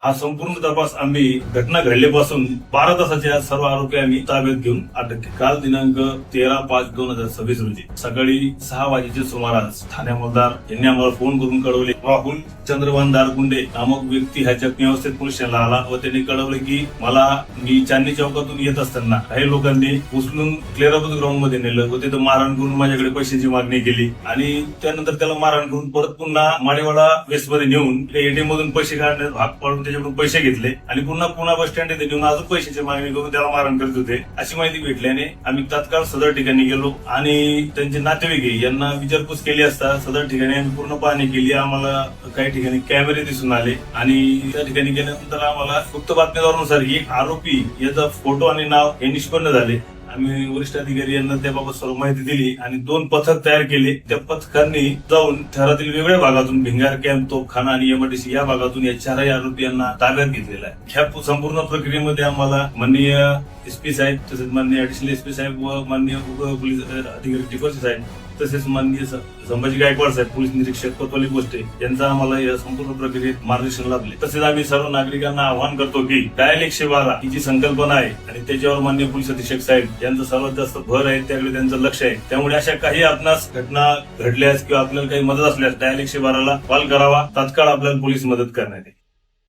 हा संपूर्ण तपास आम्ही घटना घडल्यापासून 12 तासाच्या सर्व आरोपी आम्ही ताब्यात घेऊन अटक केली. काल दिनांक 13/5/2026 रोजी सकाळी 6 वाजेच्या सुमारास ठाणे हवालदार यांनी आम्हाला फोन करून कळवले, राहुल चंद्रभान दारकुंडे नामक व्यक्ती ह्या जखमी अवस्थेत पोलीस स्टेशनला आला व त्यांनी कळवले की मी चांदणी चौकातून येत असताना काही लोकांनी उचलून क्लेराबत ग्राउंड मध्ये नेलं व तिथं मारहाण करून माझ्याकडे पैशाची मागणी केली आणि त्यानंतर त्याला मारहाण करून परत पुन्हा माळेवाडा वेस्ट मध्ये नेऊन एटीएम मधून पैसे काढण्यास भाग पाडून त्याच्याकडून पैसे घेतले आणि पुन्हा बस स्टँड येथे नेऊन अजून पैशाची मागणी करून त्याला मारहाण करत होते. अशी माहिती भेटल्याने आम्ही तात्काळ सदर ठिकाणी गेलो आणि त्यांचे नातेवाईक यांना विचारपूस केली असता सदर ठिकाणी आम्ही पूर्ण पाहणी केली. आम्हाला काही ठिकाणी कॅमेरे दिसून आले आणि त्या ठिकाणी गेल्यानंतर आम्हाला गुप्त बातमीदारानुसार एक आरोपी याचा फोटो आणि नाव हे निष्पन्न झाले. आम्ही वरिष्ठ अधिकारी यांना त्याबाबत सर्व माहिती दिली आणि 2 पथक तयार केले. त्या पथकांनी जाऊन शहरातील वेगवेगळ्या भागातून भिंगार कॅम्प, तोपखाना आणि एमआयडीसी या भागातून या 4 आरोपी यांना ताब्यात घेतलेला आहे. ह्या संपूर्ण प्रक्रियेमध्ये आम्हाला माननीय एसपी साहेब, तसेच माननीय ऍडिशनल एसपी साहेब व माननीय पोलीस अधिकारी टिपरसी साहेब, तसेच माननीय संभाजी गायकवाड साहेब, पोलीस निरीक्षक कोतवाली पोस्टे यांचा आम्हाला या संपूर्ण प्रक्रियेत मार्गदर्शन लाभले. तसेच आम्ही सर्व नागरिकांना आवाहन करतो की डायल 112 ही जी संकल्पना आहे आणि त्याच्यावर माननीय पोलीस अधीक्षक साहेब यांचं सर्वात जास्त भर आहे, त्याकडे त्यांचं लक्ष आहे. त्यामुळे अशा काही आपणास घटना घडल्यास किंवा आपल्याला काही मदत असल्यास डायल 112 ला कॉल करावा. तात्काळ आपल्याला पोलीस मदत करण्यात येईल.